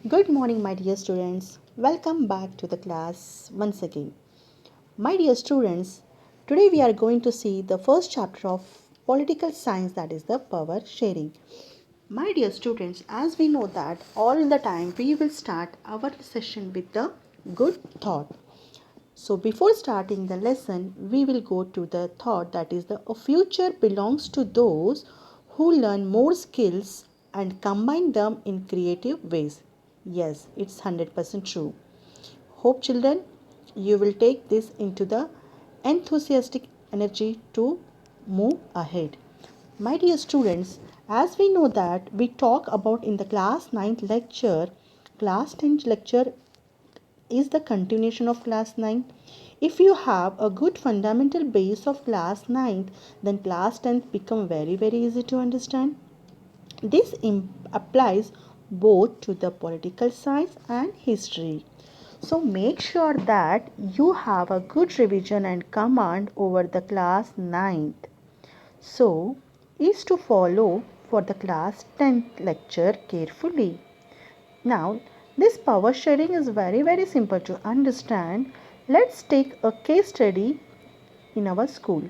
Good morning, my dear students. Welcome back to the class once again. My dear students, today we are going to see the first chapter of political science, that is the power sharing. My dear students, as we know that all in the time we will start our session with the good thought. So before starting the lesson, we will go to the thought that is the a future belongs to those who learn more skills and combine them in creative ways. Yes, it's 100% true. Hope children, you will take this into the enthusiastic energy to move ahead. My dear students, as we know that we talk about in the class 9th lecture, class 10th lecture is the continuation of class 9. If you have a good fundamental base of class 9th, then class 10th become very easy to understand. This applies both to the political science and history. So make sure that you have a good revision and command over the class 9th. So is to follow for the class 10th lecture carefully. Now, this power sharing is very simple to understand. Let's take a case study in our school.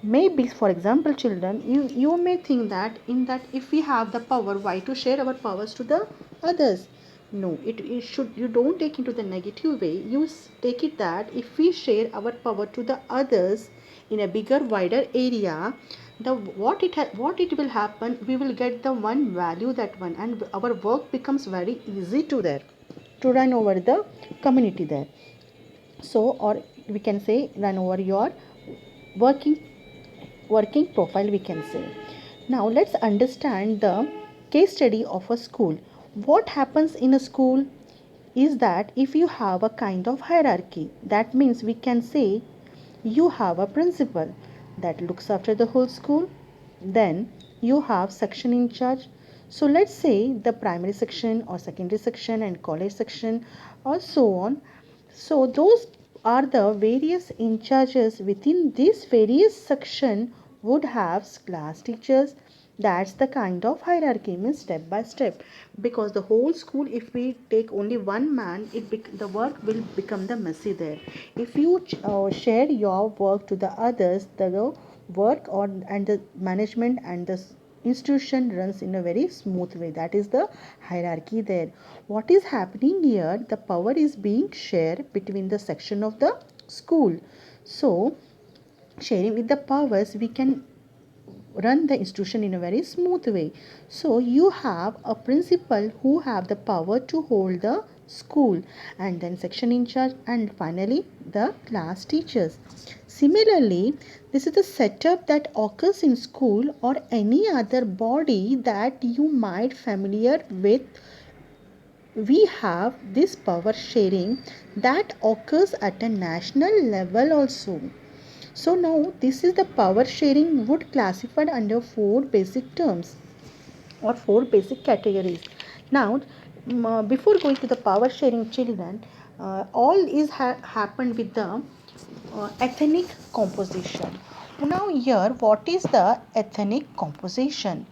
Maybe, for example, children, you may think that in that if we have the power, why to share our powers to the others? No, it should you don't take into the negative way. You take it that if we share our power to the others in a bigger, wider area, the what it will happen, we will get the one value that one, and our work becomes very easy to there to run over the community there. So, or we can say run over your working working profile, we can say. Now let's understand the case study of a school. What happens in a school is that if you have a kind of hierarchy, that means we can say you have a principal that looks after the whole school, then you have section in charge. So let's say the primary section or secondary section and college section or so on. So those are the various in charges within this various section would have class teachers. That's the kind of hierarchy, means step by step, because the whole school, if we take only one man, the work will become the messy there. If you share your work to the others, the work on and the management and the institution runs in a very smooth way. That is the hierarchy there. What is happening here, the power is being shared between the section of the school. So sharing with the powers, we can run the institution in a very smooth way. So you have a principal who have the power to hold the school, and then section in charge, and finally the class teachers. Similarly, this is the setup that occurs in school or any other body that you might familiar with. We have this power sharing that occurs at a national level also. So now this is the power sharing would classified under four basic terms or four basic categories. Now, before going to the power sharing, children, all is happened with the ethnic composition. Now here, what is the ethnic composition?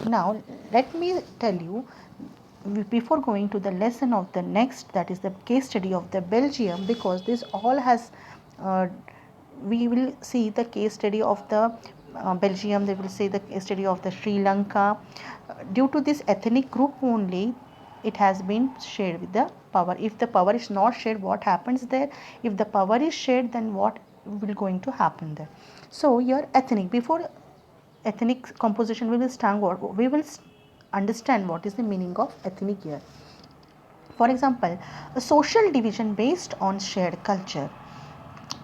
Now, let me tell you before going to the lesson of the next, that is the case study of the Belgium, because this all has uh, we will see the case study of the Belgium, they will say the case study of the Sri Lanka. Due to this ethnic group only, it has been shared with the power. If the power is not shared, what happens there? If the power is shared, then what will going to happen there? So your ethnic, before ethnic composition we will start, we will understand what is the meaning of ethnic here. For example, a social division based on shared culture.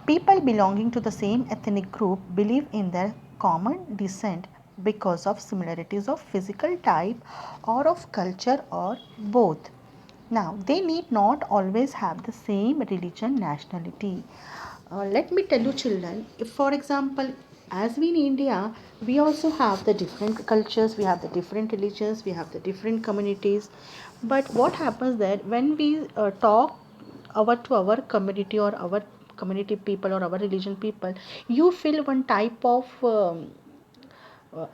People belonging to the same ethnic group believe in their common descent because of similarities of physical type or of culture or both. Now, they need not always have the same religion, nationality. Let me tell you, children, if for example, as we in India, we also have the different cultures, we have the different religions, we have the different communities. But what happens that when we talk to our community or our community people or our religion people, you feel one type of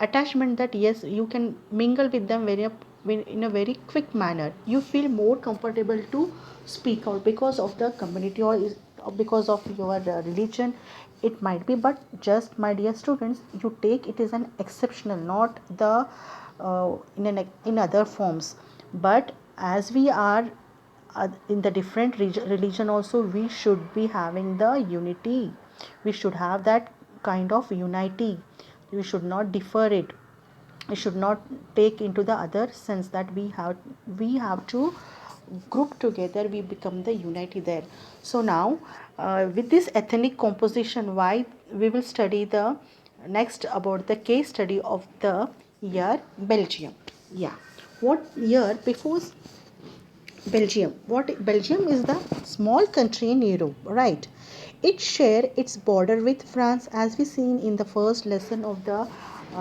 attachment that yes, you can mingle with them very in a very quick manner. You feel more comfortable to speak out because of the community or because of your religion. It might be, but just, my dear students, you take it as an exceptional, not the in other forms. But as we are in the different religion also, we should be having the unity. We should have that kind of unity. We should not differ it. We should not take into the other sense that we have to group together, we become the unity there. So now, with this ethnic composition, why we will study the next about the case study of the year Belgium. Yeah, what year before Belgium? What Belgium is the small country in Europe, right? It share its border with France, as we seen in the first lesson of the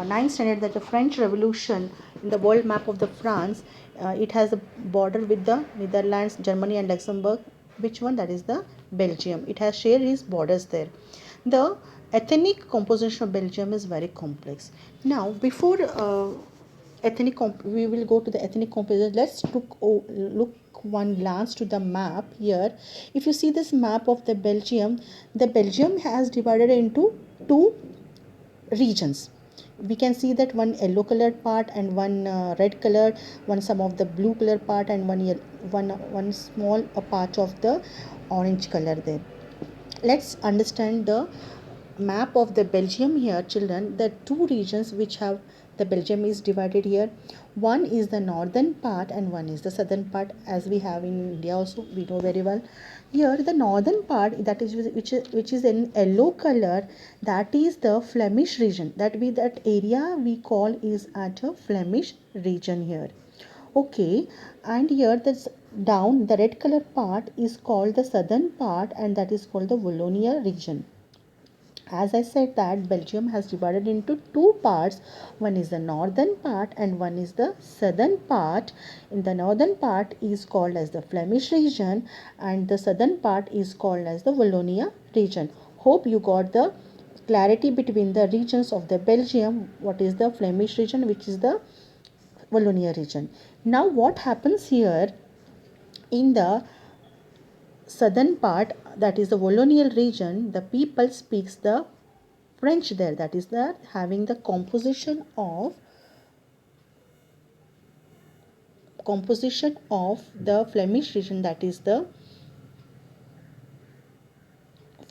ninth standard, that the French Revolution in the world map of the France, it has a border with the Netherlands, Germany, and Luxembourg. Which one? That is the Belgium. It has shared its borders there. The ethnic composition of Belgium is very complex. Now, before we will go to the ethnic composition. Let's look one glance to the map here. If you see this map of the Belgium has divided into two regions. We can see that one yellow colored part and one red colored, one some of the blue colored part, and one small part of the orange color there. Let's understand the map of the Belgium here, children. The two regions which have the Belgium is divided here. One is the northern part and one is the southern part, as we have in India also, we know very well. Here the northern part, that is which is in yellow color, that is the Flemish region. That area we call is at a Flemish region here. Okay, and here this down the red color part is called the southern part, and that is called the Wallonia region. As I said that Belgium has divided into two parts. One is the northern part and one is the southern part. In the northern part is called as the Flemish region and the southern part is called as the Wallonia region. Hope you got the clarity between the regions of the Belgium. What is the Flemish region, which is the Wallonia region. Now what happens here in the southern part, that is the Wallonian region, the people speaks the French there, that is the having the composition of the Flemish region, that is the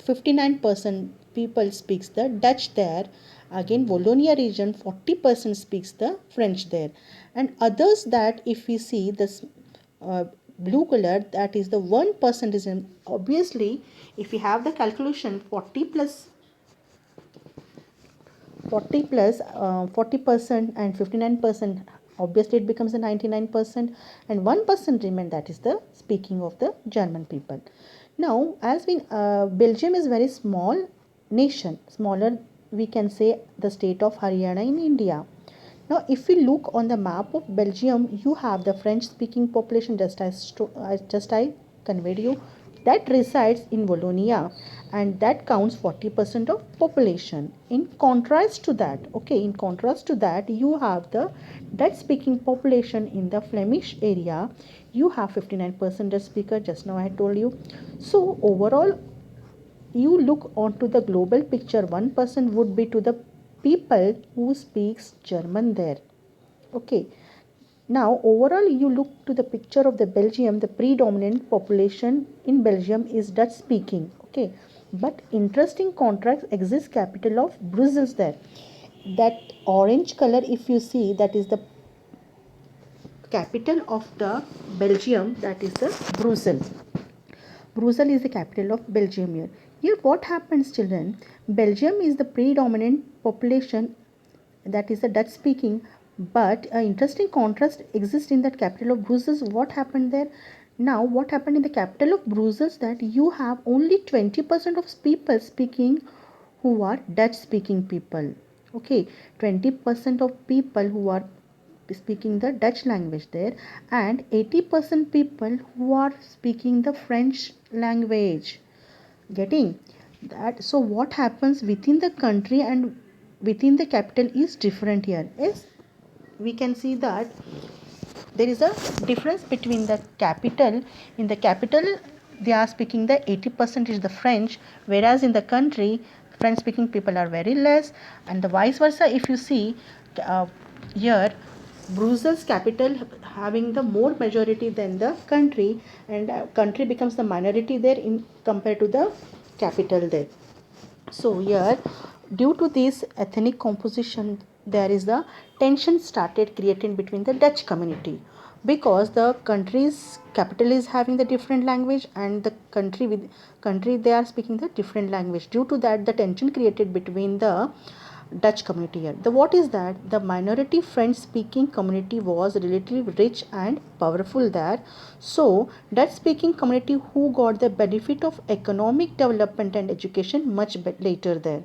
59% people speaks the Dutch there. Again Wallonia region 40% speaks the French there, and others, that if we see this blue color, that is the 1% is in, obviously if we have the calculation 40% and 59%, obviously it becomes a 99%, and 1% remain, that is the speaking of the German people. Now as we Belgium is very small nation, smaller we can say the state of Haryana in India. Now if we look on the map of Belgium, you have the French speaking population, just I conveyed you, that resides in Wallonia, and that counts 40% of population. In contrast to that, you have the Dutch speaking population in the Flemish area. You have 59% Dutch speaker, just now I told you. So overall, you look onto the global picture, 1% would be to the people who speaks German there. Okay, now overall you look to the picture of the Belgium, the predominant population in Belgium is Dutch speaking. Okay, but interesting contrast exists capital of Brussels there. That orange color, if you see, that is the capital of the Belgium, that is the Brussels. Brussels is the capital of Belgium here. Here what happens, children? Belgium is the predominant population, that is the Dutch speaking, but an interesting contrast exists in that capital of Brussels. What happened there? Now what happened in the capital of Brussels, that you have only 20% of people speaking who are Dutch speaking people. Okay, 20% of people who are speaking the Dutch language there, and 80% people who are speaking the French language. Getting that? So what happens within the country and within the capital is different here. Yes, we can see that there is a difference between the capital. In the capital, they are speaking the 80% is the French, whereas in the country, French speaking people are very less, and the vice versa. If you see here, Brussels capital having the more majority than the country, and country becomes the minority there in compared to the capital there. So here, due to this ethnic composition, there is the tension started creating between the Dutch community, because the country's capital is having the different language, and the country they are speaking the different language. Due to that, the tension created between the Dutch community here. The what is that? The minority French speaking community was relatively rich and powerful there. So Dutch speaking community who got the benefit of economic development and education much later there.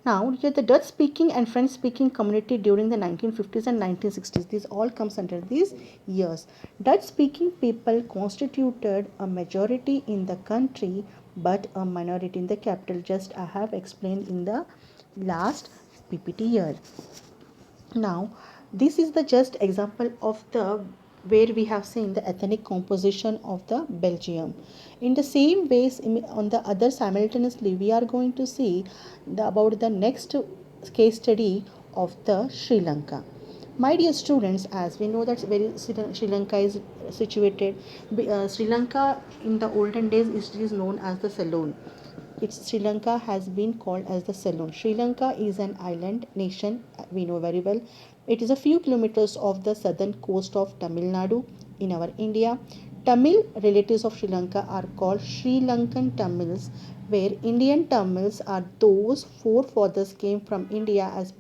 Now here the Dutch speaking and French speaking community during the 1950s and 1960s, this all comes under these years. Dutch speaking people constituted a majority in the country but a minority in the capital, just I have explained in the last PPT here. Now this is the just example of the where we have seen the ethnic composition of the Belgium. In the same ways, on the other simultaneously, we are going to see about the next case study of the Sri Lanka. My dear students, as we know that Sri Lanka is situated, Sri Lanka in the olden days is known as the Ceylon. Sri Lanka has been called as the Ceylon. Sri Lanka is an island nation, we know very well. It is a few kilometers off the southern coast of Tamil Nadu in our India. Tamil relatives of Sri Lanka are called Sri Lankan Tamils, where Indian Tamils are those forefathers came from India as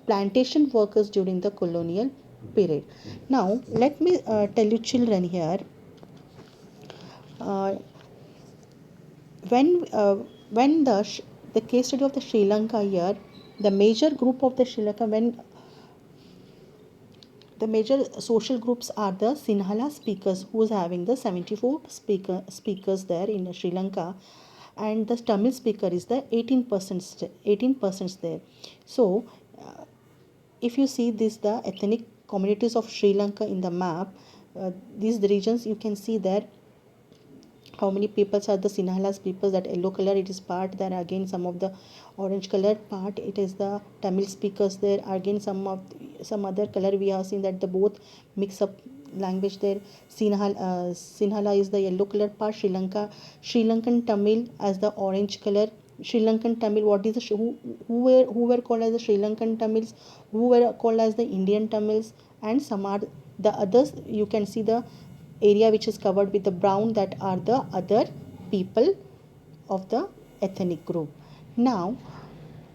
plantation workers during the colonial period. Now, let me tell you children here. Uh, when the case study of the Sri Lanka here, the major group of the Sri Lanka, when the major social groups are the Sinhala speakers, who is having the 74 speakers there in Sri Lanka, and the Tamil speaker is the 18% there. So if you see this, the ethnic communities of Sri Lanka in the map, these regions you can see there how many peoples are the Sinhalas people. That yellow color it is part there, again some of the orange colored part it is the Tamil speakers there, again some other color we have seen that the both mix up language there. Sinhala is the yellow color part, Sri Lankan Tamil as the orange color. Sri Lankan Tamil, what is the who were called as the Sri Lankan Tamils, who were called as the Indian Tamils, and some are the others. You can see the area which is covered with the brown, that are the other people of the ethnic group. Now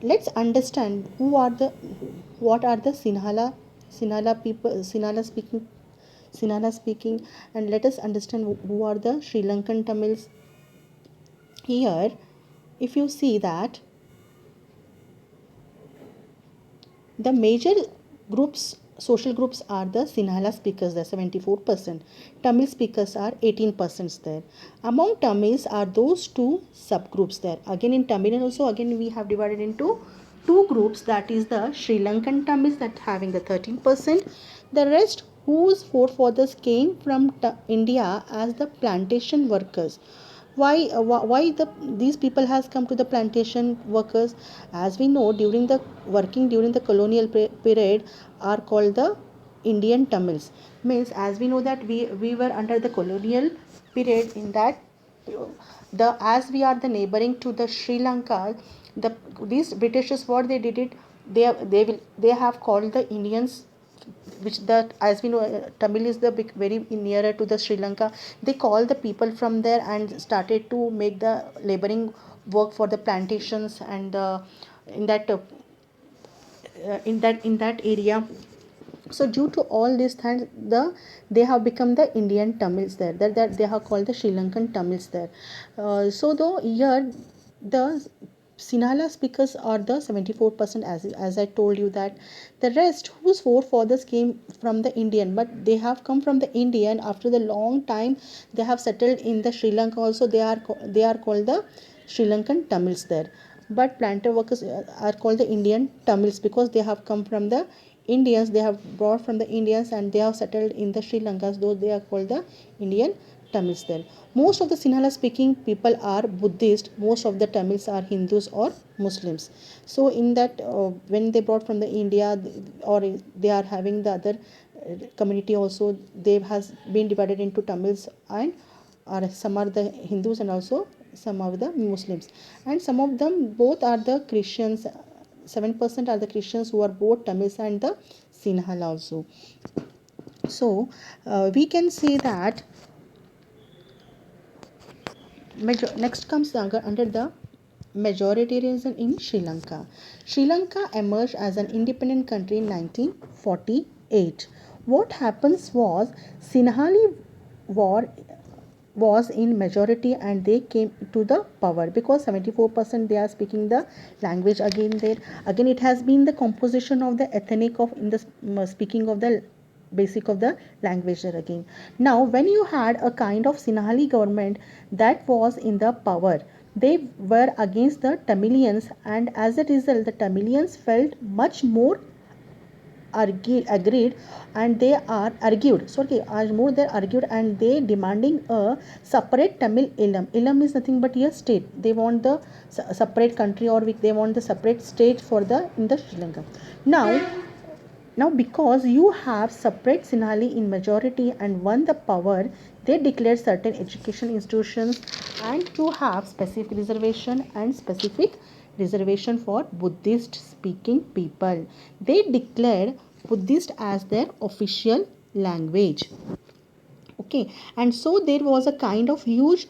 let's understand what are the Sinhala people, Sinhala speaking, and let us understand who are the Sri Lankan Tamils. Here if you see that the major social groups are the Sinhala speakers, the 74%. Tamil speakers are 18% there. Among Tamils are those two subgroups there. Again in Tamil and also again we have divided into two groups, that is the Sri Lankan Tamils that having the 13%. The rest whose forefathers came from India as the plantation workers. Why these people has come to the plantation workers? As we know, during the working during the colonial period are called the Indian Tamils. Means as we know that we were under the colonial period, in that the as we are the neighboring to the Sri Lanka, these Britishers, what they did it, they have called the Indians, which that as we know Tamil is the big, very nearer to the Sri Lanka. They call the people from there and started to make the laboring work for the plantations, and in that in that area. So due to all these things, they have become the Indian Tamils there, that they have called the Sri Lankan Tamils there. So though here the Sinhala speakers are the 74%, as I told you, that the rest whose forefathers came from the Indian, but they have come from the Indian after the long time they have settled in the Sri Lanka also. They are called the Sri Lankan Tamils there. But planter workers are called the Indian Tamils because they have come from the Indians, they have brought from the Indians and they have settled in the Sri Lanka, though they are called the Indian Tamils there. Most of the Sinhala speaking people are Buddhist, most of the Tamils are Hindus or Muslims. So in that when they brought from the India, or they are having the other community also, they has been divided into Tamils and or some are the Hindus and also some are the Muslims, and some of them both are the Christians. 7% are the Christians who are both Tamils and the Sinhala also. So we can say that next comes under the majoritarianism in Sri Lanka. Sri Lanka emerged as an independent country in 1948. What happens was Sinhali war was in majority and they came to the power because 74% they are speaking the language again there. Again it has been the composition of the ethnic of in the speaking of the basic of the language there again. Now when you had a kind of Sinhali government that was in the power, they were against the Tamilians, and as a result the Tamilians felt much more agreed, and they are argued sorry are more they argued and they demanding a separate Tamil Ilam is nothing but a state. They want the separate country, or they want the separate state for the in the Sri Lanka. Now because you have separate Sinhali in majority and won the power, they declared certain education institutions and to have specific reservation for Buddhist speaking people. They declared Buddhist as their official language. Okay, and so there was a kind of huge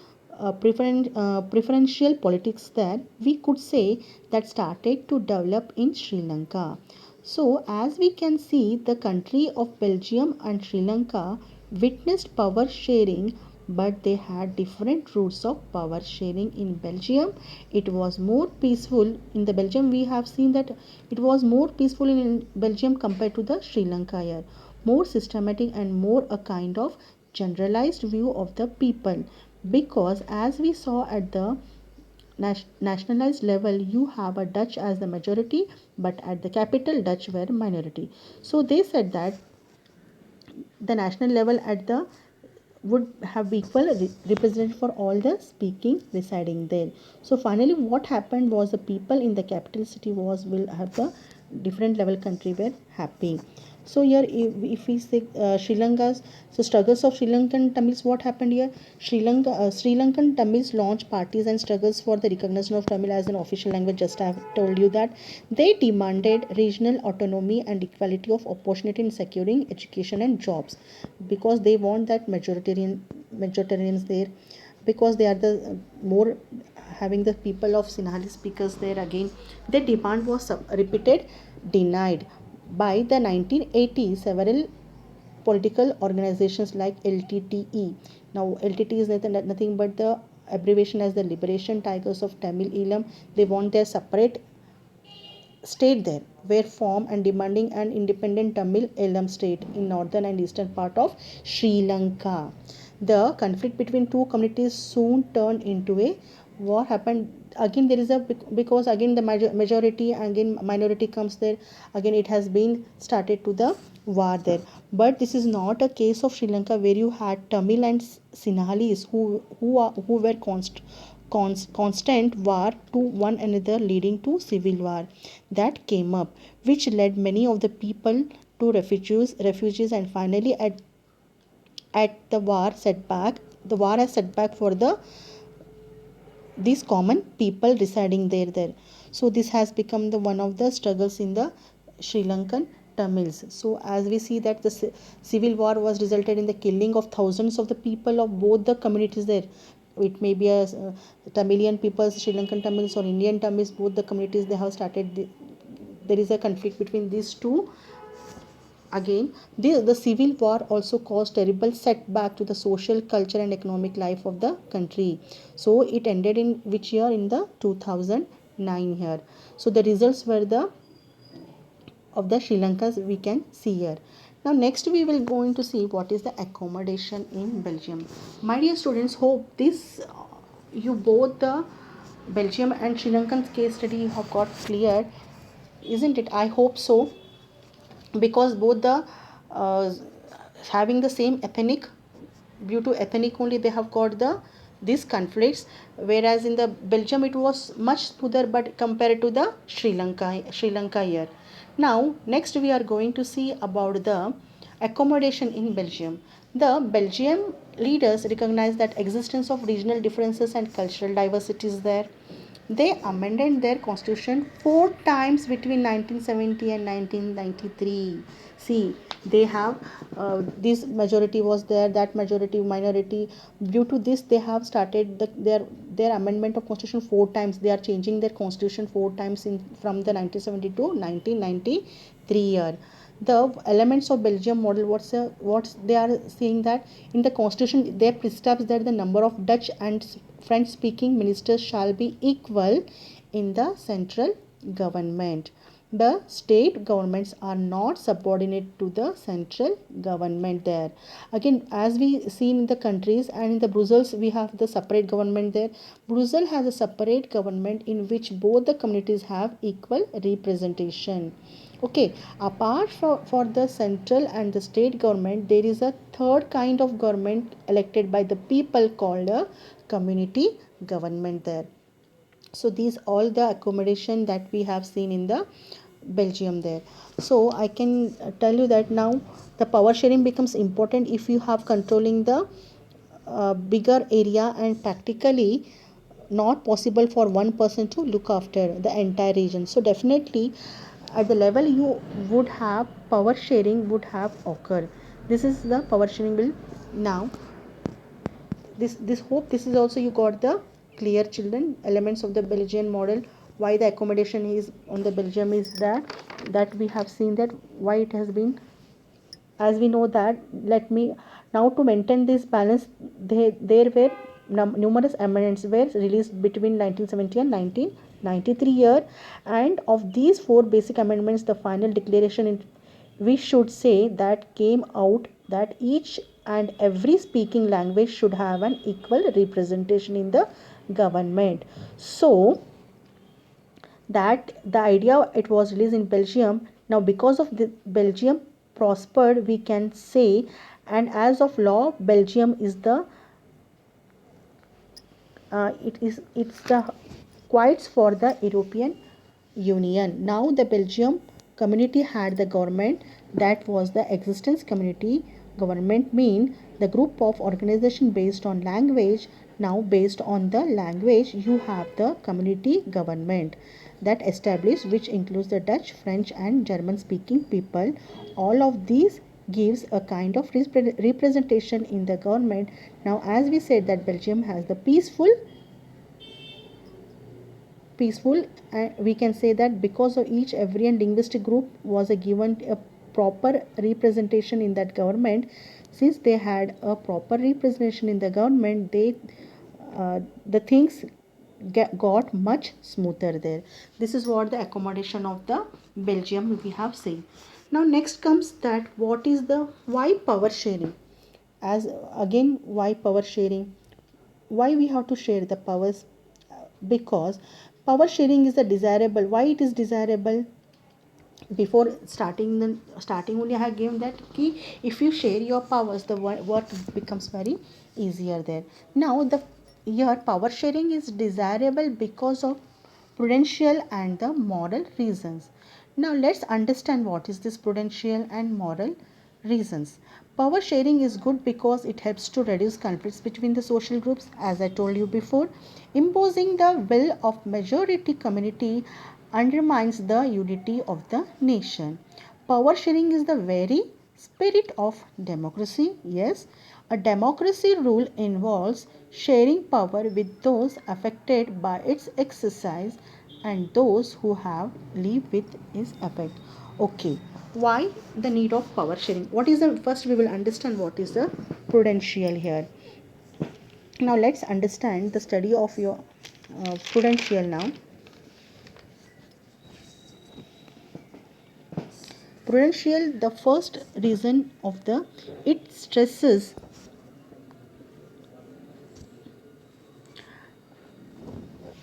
preferential politics there, we could say, that started to develop in Sri Lanka. So as we can see, the country of Belgium and Sri Lanka witnessed power sharing, but they had different routes of power sharing. In Belgium it was more peaceful. In the Belgium we have seen that it was more peaceful in Belgium compared to the Sri Lanka here, more systematic and more a kind of generalized view of the people, because as we saw at the nationalized level you have a Dutch as the majority, but at the capital Dutch were minority. So they said that the national level at the would have equal representation for all the speaking residing there. So finally what happened was the people in the capital city was will have the different level country were happy. So here if we say Sri Lanka's so struggles of Sri Lankan Tamils, what happened here? Sri Lankan Tamils launched parties and struggles for the recognition of Tamil as an official language. Just I have told you that they demanded regional autonomy and equality of opportunity in securing education and jobs, because they want that majoritarians there, because they are the more having the people of Sinhali speakers there. Again their demand was repeated, denied. By the 1980s, several political organizations like LTTE, now LTT is nothing but the abbreviation as the Liberation Tigers of Tamil Eelam, they want their separate state there, were formed and demanding an independent Tamil Eelam state in northern and eastern part of Sri Lanka. The conflict between two communities soon turned into a war. Happened again, there is a because again the majority again minority comes there, again it has been started to the war there. But this is not a case of Sri Lanka where you had Tamil and Sinhalese who were constant war to one another, leading to civil war that came up, which led many of the people to refugees, and finally at the war has setback for the these common people residing there. So this has become the one of the struggles in the Sri Lankan Tamils. So as we see that the civil war was resulted in the killing of thousands of the people of both the communities there. It may be a Tamilian people, Sri Lankan Tamils or Indian Tamils, both the communities they have started there is a conflict between these two. Again, the civil war also caused terrible setback to the social, culture and economic life of the country. So it ended in which year? In the 2009 here. So the results were the of the Sri Lanka we can see here. Now next we will going to see what is the accommodation in Belgium. My dear students, hope this you both the Belgium and Sri Lankan case study have got clear, isn't it? I hope so. because both the uh, having the same ethnic, due to ethnic only they have got the these conflicts, whereas in the Belgium it was much smoother but compared to the Sri Lanka here. Now next we are going to see about the accommodation in Belgium. The Belgium leaders recognize that existence of regional differences and cultural diversity is there. They amended their constitution four times between 1970 and 1993. See, they have this majority was there, that majority minority. Due to this, they have started their amendment of constitution four times. They are changing their constitution four times in from the 1970 to 1993 year. The elements of Belgium model, what's they are saying that in the constitution they prescribes that the number of Dutch and French speaking ministers shall be equal in the central government. The state governments are not subordinate to the central government there. Again, as we see in the countries and in the Brussels, we have the separate government there. Brussels has a separate government in which both the communities have equal representation. Okay, apart for the central and the state government, there is a third kind of government elected by the people called a community government there. So these all the accommodation that we have seen in the Belgium there. So I can tell you that now the power sharing becomes important if you have controlling the bigger area, and practically not possible for one person to look after the entire region. So definitely at the level you would have power sharing would have occurred. This is the power sharing bill. Now this hope this is also you got the clear children elements of the Belgian model. Why the accommodation is on the Belgium is that we have seen that why it has been, as we know that, let me now to maintain this balance, there were numerous amendments were released between 1970 and 1993 year, and of these four basic amendments the final declaration in, we should say, that came out that each and every speaking language should have an equal representation in the government. So that the idea it was released in Belgium. Now because of the Belgium prospered, we can say, and as of law Belgium is the it's the quite for the European Union. Now the Belgium community had the government, that was the existence community government, mean the group of organization based on language. Now based on the language you have the community government that established, which includes the Dutch, French and German speaking people. All of these gives a kind of representation in the government. Now as we said that Belgium has the peaceful, and we can say that because of each every and linguistic group was a given a proper representation in that government. Since they had a proper representation in the government, they the things got much smoother there. This is what the accommodation of the Belgium we have seen. Now next comes that what is the why power sharing. As again, why power sharing, why we have to share the powers. Because power sharing is a desirable. Why it is desirable? Before starting only I have given that key, if you share your powers the work becomes very easier there. Now the here power sharing is desirable because of prudential and the moral reasons. Now let's understand what is this prudential and moral reasons. Power sharing is good because it helps to reduce conflicts between the social groups, as I told you before. Imposing the will of majority community undermines the unity of the nation. Power sharing is the very spirit of democracy. Yes, a democracy rule involves sharing power with those affected by its exercise and those who have lived with its effect. Okay, why the need of power sharing? What is the first we will understand what is the prudential here. Now let's understand the study of your prudential now. Prudential, the first reason of the it stresses.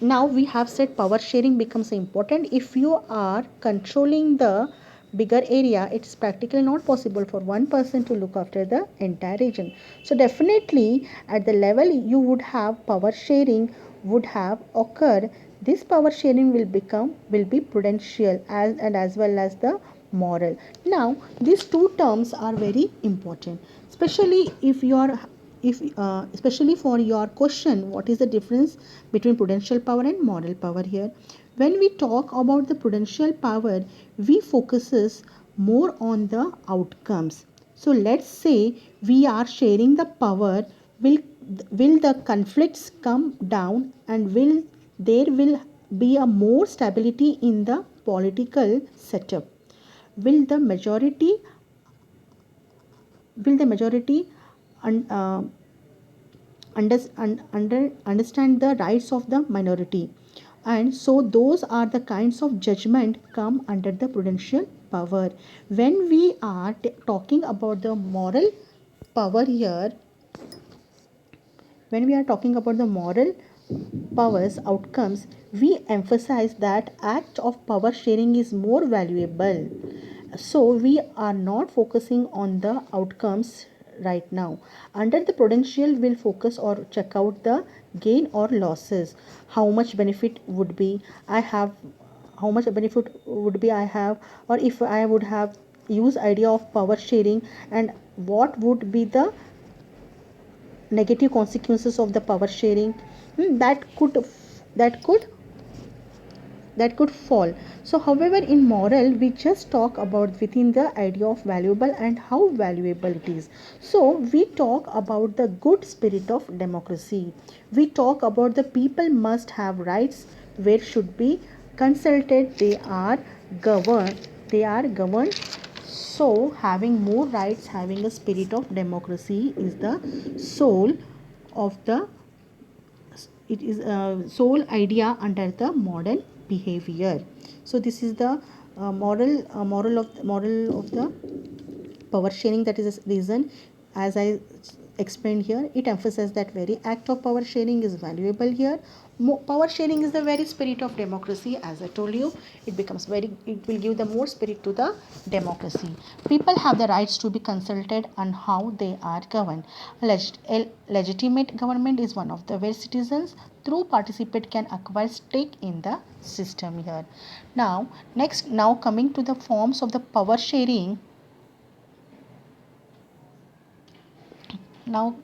Now we have said power sharing becomes important if you are controlling the bigger area, it's practically not possible for one person to look after the entire region. So definitely at the level you would have power sharing would have occur. This power sharing will be prudential as well as the moral. Now these two terms are very important, especially if you are if especially for your question, what is the difference between prudential power and moral power here? When we talk about the prudential power, we focuses more on the outcomes. So let's say we are sharing the power. Will the conflicts come down, and will be a more stability in the political setup? Will the majority un, uh, understand the rights of the minority? And so those are the kinds of judgment come under the prudential power. When we are talking about the moral power here, when we are talking about the moral powers outcomes, we emphasize that act of power sharing is more valuable. So we are not focusing on the outcomes right now. Under the prudential, we'll focus or check out the gain or losses. How much benefit would be I have, how much benefit would be I have, or if I would have use idea of power sharing, and what would be the negative consequences of the power sharing. That could that could that could fall. So however, in moral we just talk about within the idea of valuable and how valuable it is. So we talk about the good spirit of democracy. We talk about the people must have rights where should be consulted. They are governed. So having more rights, having a spirit of democracy is the soul of the it is a sole idea under the modern behavior. So this is the moral of the power sharing. That is the reason, as I explained here, it emphasizes that very act of power sharing is valuable here. Power sharing is the very spirit of democracy. As I told you, it will give the more spirit to the democracy. People have the rights to be consulted on how they are governed. A legitimate government is one of the where citizens through participate can acquire stake in the system here. Now coming to the forms of the power sharing. Now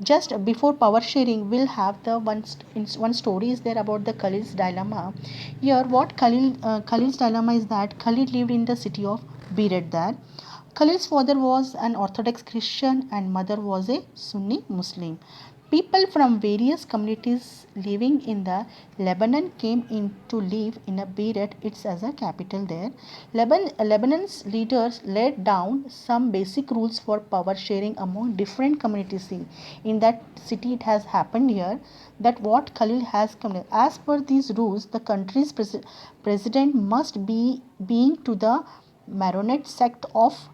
just before power sharing, we'll have the one story is there about the Khalil's dilemma. Here what Khalil's dilemma is that Khalil lived in the city of Beirut. There Khalil's father was an Orthodox Christian and mother was a Sunni Muslim. People from various communities living in the Lebanon came in to live in a Beirut. It's as a capital there. Lebanon's leaders laid down some basic rules for power sharing among different communities. In that city, it has happened here that what Khalil has come. As per these rules, the country's president must be being to the Maronite sect of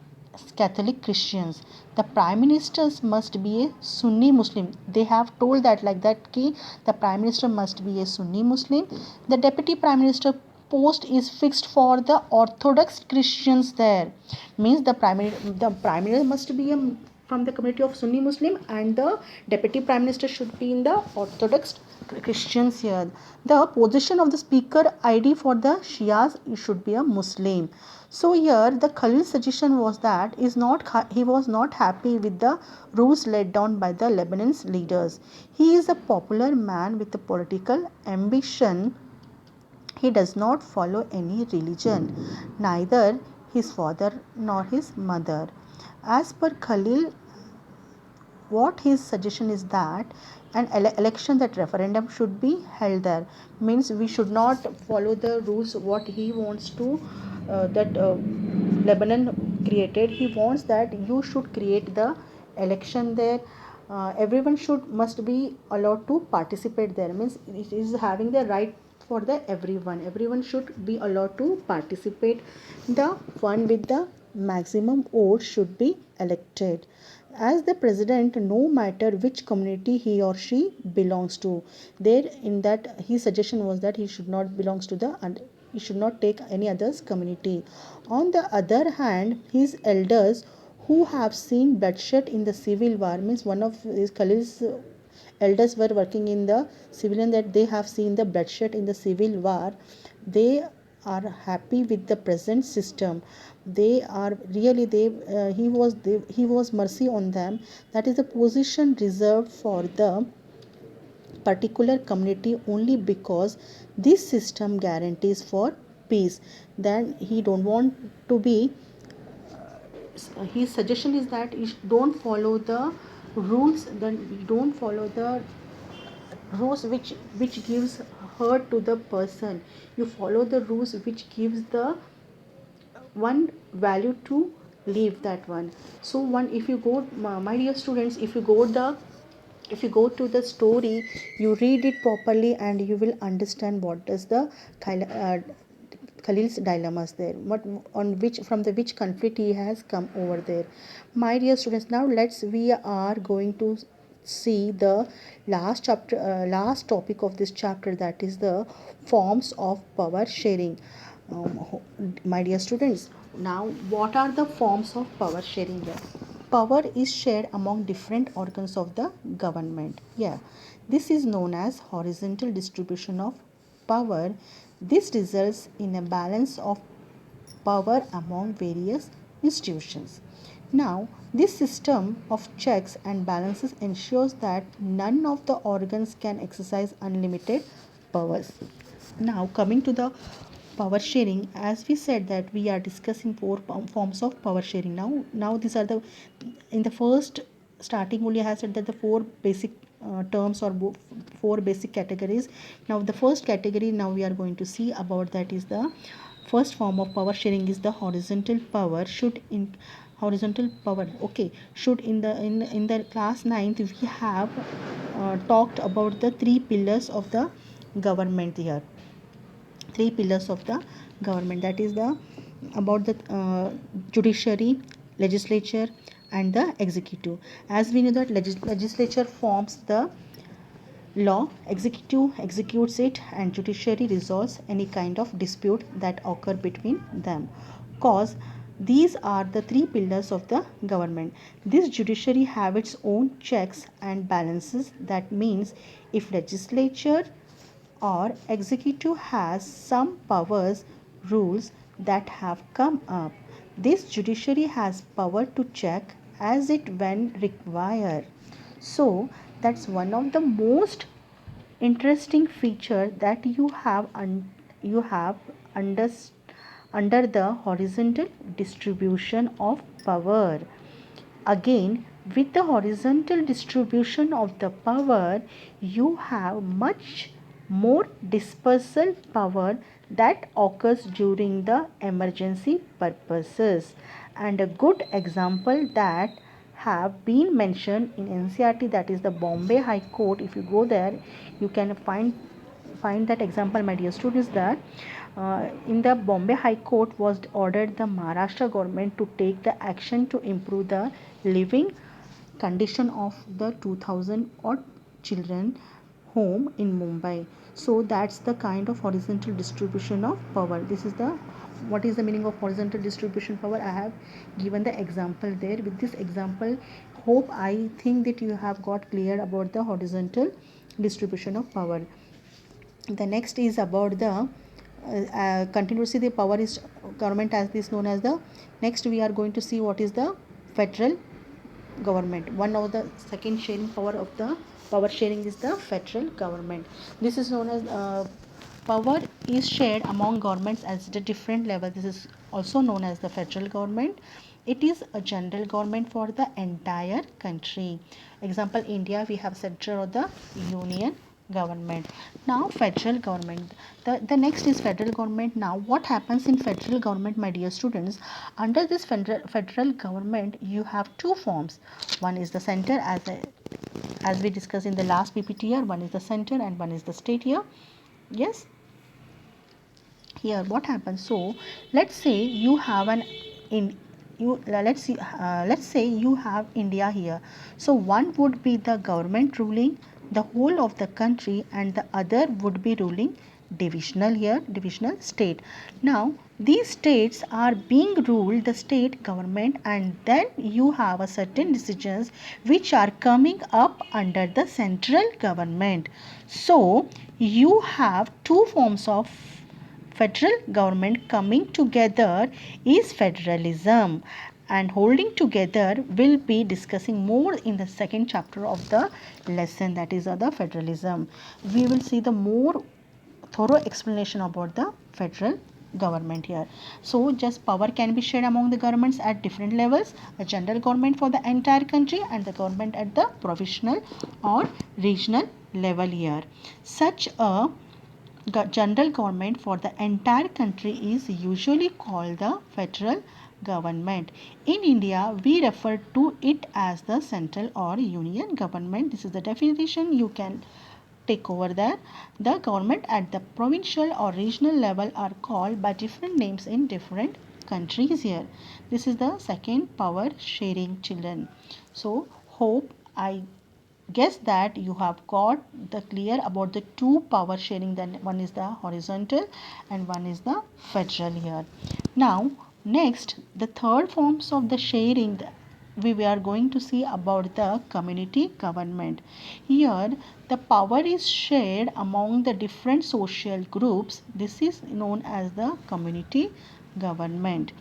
Catholic Christians. The prime ministers must be a Sunni Muslim. They have told that like that ki the prime minister must be a Sunni Muslim. The deputy prime minister post is fixed for the Orthodox Christians there. Means the prime minister must be from the community of Sunni Muslim, and the deputy prime minister should be in the Orthodox Christians here. The position of the speaker ID for the Shias should be a Muslim. So here the Khalil's suggestion was that he was not happy with the rules laid down by the Lebanon's leaders. He is a popular man with a political ambition. He does not follow any religion, neither his father nor his mother. As per Khalil, what his suggestion is that an election, that referendum should be held there. Means we should not follow the rules what he wants to that Lebanon created. He wants that you should create the election there. Everyone should must be allowed to participate there. Means it is having the right for the everyone should be allowed to participate. The one with the maximum votes should be elected as the president, no matter which community he or she belongs to. There in that his suggestion was that he should not belongs to the he should not take any other's community. On the other hand, his elders who have seen bloodshed in the civil war, means one of his Khalil's elders were working in the civilian, that they have seen the bloodshed in the civil war, they are happy with the present system. They are really, he was mercy on them. That is the position reserved for the particular community only because this system guarantees for peace. Then he don't want to be, his suggestion is that you don't follow the rules, then you don't follow the rules which gives hurt to the person. You follow the rules which gives the one value to live, that one. So one, if you go, my dear students, if you go to the story, you read it properly and you will understand what is the Khalil's dilemmas there, what, on which, from the which conflict he has come over there. My dear students, now we are going to see the last topic of this chapter, that is the forms of power sharing. My dear students, now what are the forms of power sharing here? Power is shared among different organs of the government. Yeah, this is known as horizontal distribution of power. This results in a balance of power among various institutions. Now, this system of checks and balances ensures that none of the organs can exercise unlimited powers. Now, coming to the power sharing, as we said that we are discussing four forms of power sharing. Now these are the, in the first starting only I have said that the four basic terms or four basic categories. Now the first category now we are going to see about, that is the first form of power sharing is the horizontal power. Horizontal power, okay, should in the class 9th we have talked about the three pillars of the government here. Three pillars of the government, that is the about the judiciary, legislature and the executive. As we know that legislature forms the law, executive executes it, and judiciary resolves any kind of dispute that occur between them. Cause these are the three pillars of the government. This judiciary have its own checks and balances. That means if legislature or executive has some powers, rules that have come up, this judiciary has power to check as it when required. So that's one of the most interesting feature that you have under under the horizontal distribution of power. Again, with the horizontal distribution of the power, you have much more dispersal power that occurs during the emergency purposes. And a good example that have been mentioned in NCERT, that is the Bombay High Court. If you go there, you can find that example, my dear students, that in the Bombay High Court was ordered the Maharashtra government to take the action to improve the living condition of the 2000 odd children home in Mumbai. So that's the kind of horizontal distribution of power. This is the, what is the meaning of horizontal distribution power? I have given the example there. With this example, hope I think that you have got clear about the horizontal distribution of power. The next is about the continuously the power is government, as this known as the, next we are going to see what is the federal government. One of the second sharing power of the power sharing is the federal government. This is known as power is shared among governments at the different level. This is also known as the federal government. It is a general government for the entire country. Example, India, we have central of the union government. Now federal government, the next is federal government. Now what happens in federal government, my dear students? Under this federal government you have two forms. One is the center, as we discussed in the last PPT here. One is the center and one is the state here. Yes, here what happens, so let's say you have an in you let's say you have India here. So one would be the government ruling the whole of the country and the other would be ruling divisional here, divisional state. Now these states are being ruled the state government, and then you have a certain decisions which are coming up under the central government. So you have two forms of federal government coming together is federalism, and holding together will be discussing more in the second chapter of the lesson, that is the federalism. We will see the more thorough explanation about the federal government here. So just power can be shared among the governments at different levels, a general government for the entire country and the government at the provincial or regional level here. Such a general government for the entire country is usually called the federal government. In India, we refer to it as the central or union government. This is the definition you can take over there. The government at the provincial or regional level are called by different names in different countries here. This is the second power sharing, children. So hope I guess that you have got the clear about the two power sharing. Then one is the horizontal and one is the federal here. Now next, the third forms of the sharing, we are going to see about the community government. Here the power is shared among the different social groups. This is known as the community government.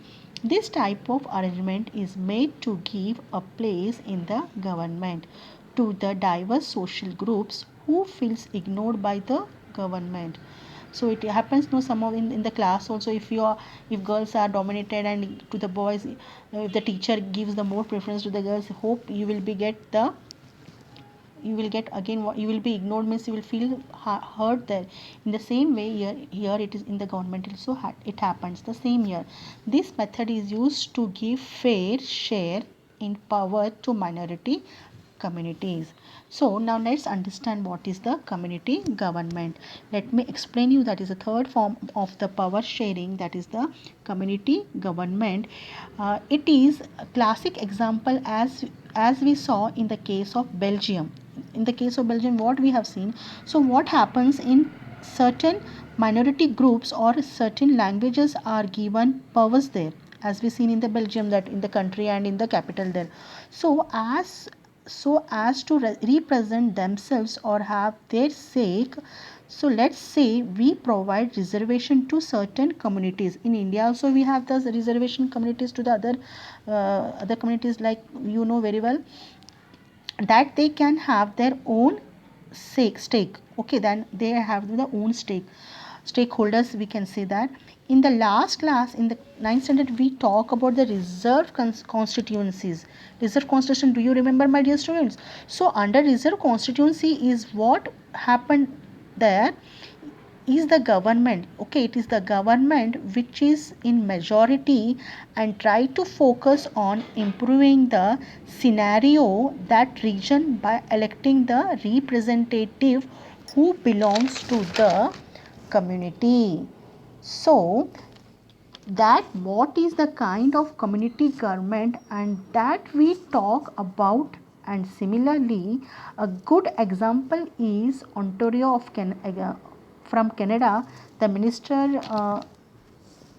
This type of arrangement is made to give a place in the government to the diverse social groups who feels ignored by the government. So it happens no some of in the class also, if girls are dominated and to the boys, if the teacher gives the more preference to the girls, hope you will be get the, you will get again what you will be ignored means you will feel hurt there. In the same way here it is in the government also it happens the same here. This method is used to give fair share in power to minority communities. So now let's understand what is the community government. Let me explain you that is the third form of the power sharing, that is the community government. It is a classic example as we saw in the case of Belgium. In the case of Belgium, what we have seen, so what happens in certain minority groups or certain languages are given powers there, as we seen in the Belgium, that in the country and in the capital there. So as to represent themselves or have their sake, so let's say we provide reservation to certain communities. In India also we have those reservation communities to the other communities, like you know very well, that they can have their own stake. Okay, then they have their own stakeholders, we can say that. In the last class in the 9th standard we talk about the reserve constituencies. Reserve constitution, do you remember my dear students? So under reserve constituency is what happened there is the government. Okay, it is the government which is in majority and try to focus on improving the scenario that region by electing the representative who belongs to the community. So that what is the kind of community government and that we talk about. And similarly, a good example is Ontario of from Canada. The minister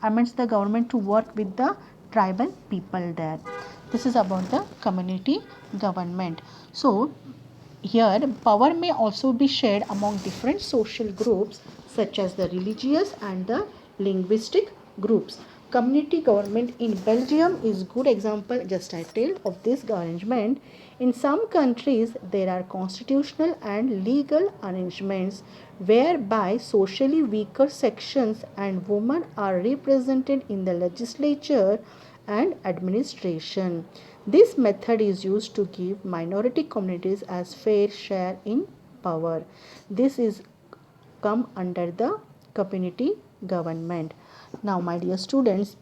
amends the government to work with the tribal people there. This is about the community government. So here power may also be shared among different social groups such as the religious and the linguistic groups. Community government in Belgium is good example, just I tell, of this arrangement. In some countries there are constitutional and legal arrangements whereby socially weaker sections and women are represented in the legislature and administration. This method is used to give minority communities as fair share in power. This is come under the community government. Now my dear students,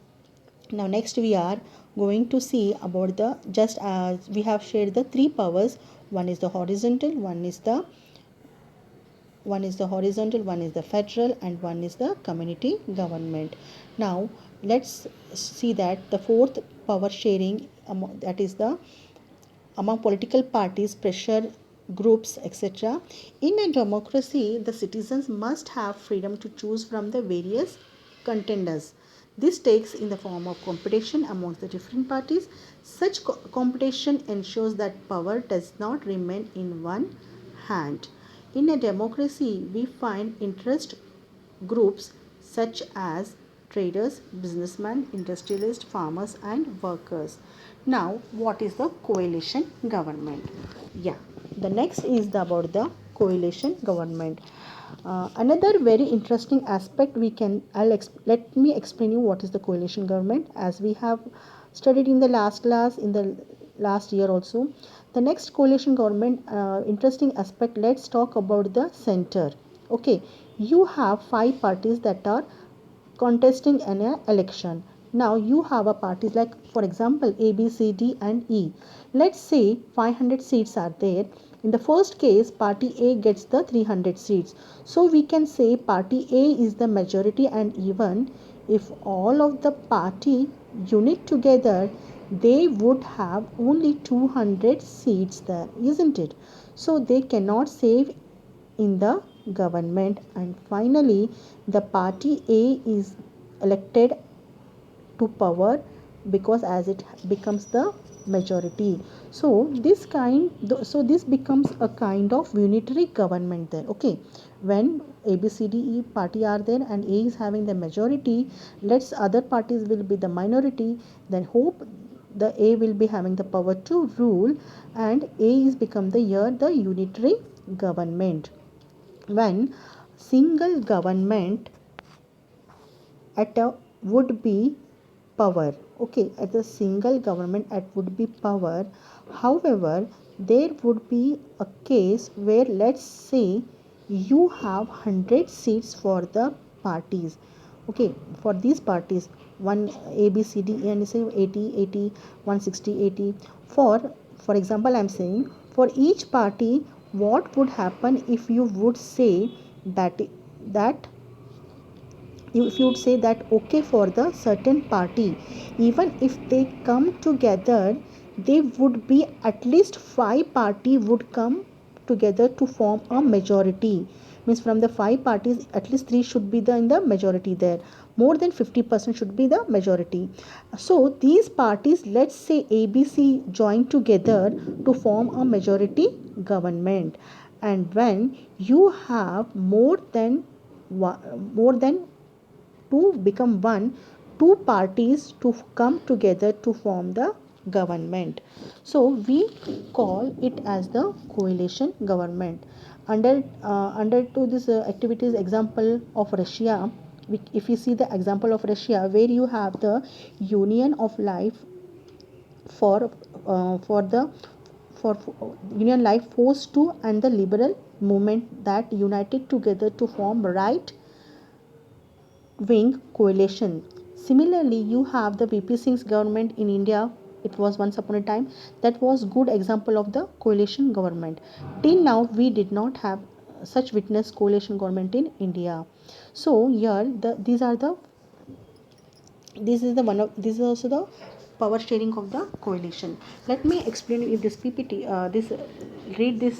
now next we are going to see about the, just as we have shared the three powers, one is the horizontal, one is the federal, and one is the community government. Now let's see that the fourth power sharing, that is the among political parties pressure groups, etc. In a democracy, the citizens must have freedom to choose from the various contenders. This takes in the form of competition amongst the different parties. Such competition ensures that power does not remain in one hand. In a democracy, we find interest groups such as traders, businessmen, industrialists, farmers, and workers. Now, what is the coalition government? Yeah, the next is about the coalition government. Another very interesting aspect we can let me explain you what is the coalition government, as we have studied in the last class in the last year also. The next coalition government interesting aspect, let's talk about the center. Okay, you have five parties that are contesting in an election. Now you have a parties like, for example, A, B, C, D, and E. Let's say 500 seats are there. In the first case, party A gets the 300 seats. So we can say party A is the majority, and even if all of the party unit together, they would have only 200 seats there, isn't it? So they cannot save in the government, and finally the party A is elected to power because as it becomes the majority. So this becomes a kind of unitary government there. Okay, when ABCDE party are there and A is having the majority, let's other parties will be the minority, then hope the A will be having the power to rule, and A is become the year the unitary government. When single government at a would be power. Okay, at a single government at would be power. However, there would be a case where, let's say, you have 100 seats for the parties. Okay, for these parties, one A B C D and say 80 80 160 80. For example, I'm saying for each party, what would happen if you would say that if you would say that, okay, for the certain party, even if they come together, they would be at least five party would come together to form a majority. Means from the five parties, at least three should be in the majority there. More than 50% should be the majority. So these parties, let's say ABC, join together to form a majority government. And when you have more than to become one, two parties to come together to form the government. So we call it as the coalition government. Under to this activities example of Russia, if you see the example of Russia, where you have the union of life for the for union life force 2 and the liberal movement that united together to form right wing coalition. Similarly, you have the VP Singh's government in India. It was once upon a time that was good example of the coalition government. Till now, we did not have such witness coalition government in India. So here, these are the this is also the power sharing of the coalition. Let me explain you if this PPT this read this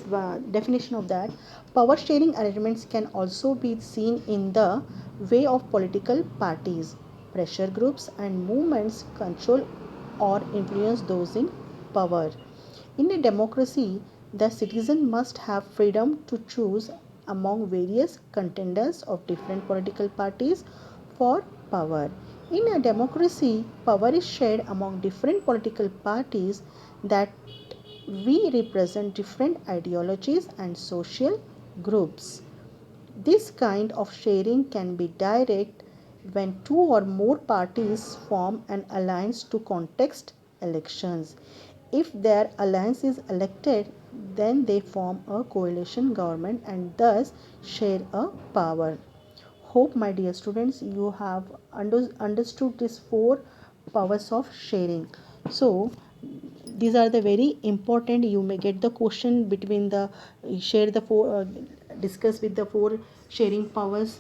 definition of that. Power sharing arrangements can also be seen in the way of political parties, pressure groups, and movements control or influence those in power. In a democracy, the citizen must have freedom to choose among various contenders of different political parties for power. In a democracy, power is shared among different political parties that we represent different ideologies and social groups. This kind of sharing can be direct when two or more parties form an alliance to contest elections. If their alliance is elected, then they form a coalition government and thus share a power. Hope, my dear students, you have understood these four powers of sharing. So these are the very important. You may get the question between the share the four discuss with the four sharing powers,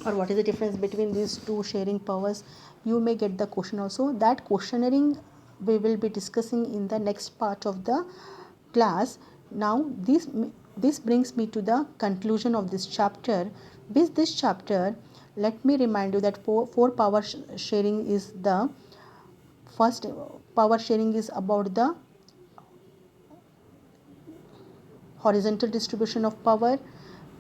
or what is the difference between these two sharing powers. You may get the question also. That questioning we will be discussing in the next part of the class. Now this brings me to the conclusion of this chapter. With this chapter, let me remind you that four power sharing is the first. Power sharing is about the horizontal distribution of power.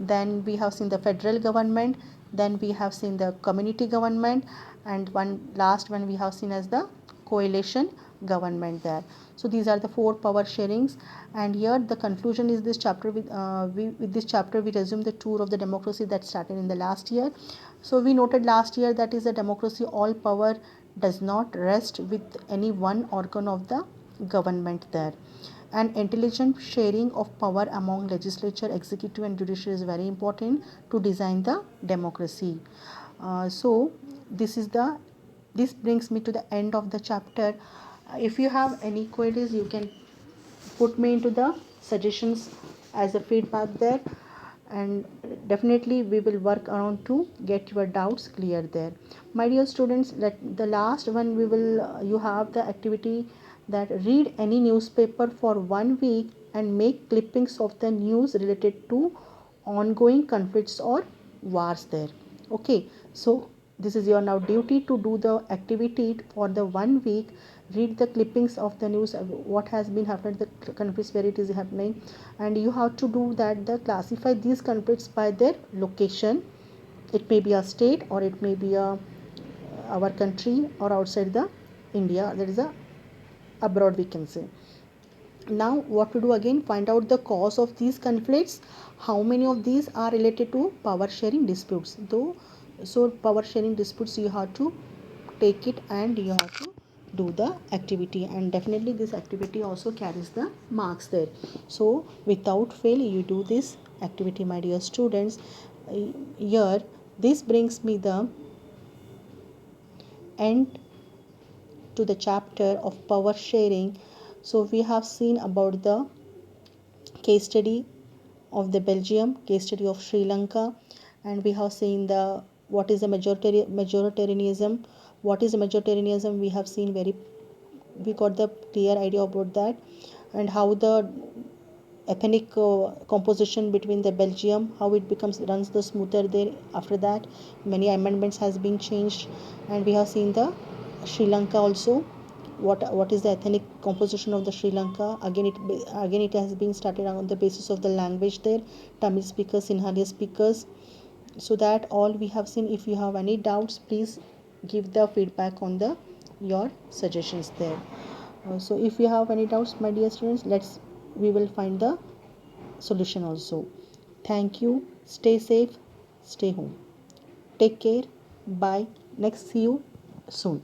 Then we have seen the federal government, then we have seen the community government, and one last one we have seen as the coalition government there. So these are the four power sharings, and here the conclusion is this chapter. With this chapter we resume the tour of the democracy that started in the last year. So we noted last year that is a democracy, all power does not rest with any one organ of the government there, and intelligent sharing of power among legislature, executive and judiciary is very important to design the democracy. So this brings me to the end of the chapter. If you have any queries, you can put me into the suggestions as a feedback there, and definitely we will work around to get your doubts clear there. My dear students, the last one we will you have the activity that read any newspaper for 1 week and make clippings of the news related to ongoing conflicts or wars there. Okay, so this is your now duty to do the activity for the 1 week. Read the clippings of the news, what has been happening, the conflicts where it is happening, and you have to do that, the classify these conflicts by their location. It may be a state or it may be a our country or outside the India, there is a abroad we can say. Now what to do again, find out the cause of these conflicts, how many of these are related to power sharing disputes though. So power sharing disputes you have to take it and you have to do the activity, and definitely this activity also carries the marks there. So without fail you do this activity, my dear students. Here this brings me the end to the chapter of power sharing. So we have seen about the case study of the Belgium, case study of Sri Lanka, and we have seen the what is the majoritarianism. What is majoritarianism? We have seen we got the clear idea about that, and how the ethnic composition between the Belgium, how it becomes runs the smoother there. After that, many amendments has been changed, and we have seen the Sri Lanka also. What is the ethnic composition of the Sri Lanka? Again it has been started on the basis of the language there, Tamil speakers, Sinhala speakers. So that all we have seen. If you have any doubts, please give the feedback on the your suggestions there. So if you have any doubts, my dear students, we will find the solution also. Thank you. Stay safe, stay home, take care. Bye. Next, see you soon.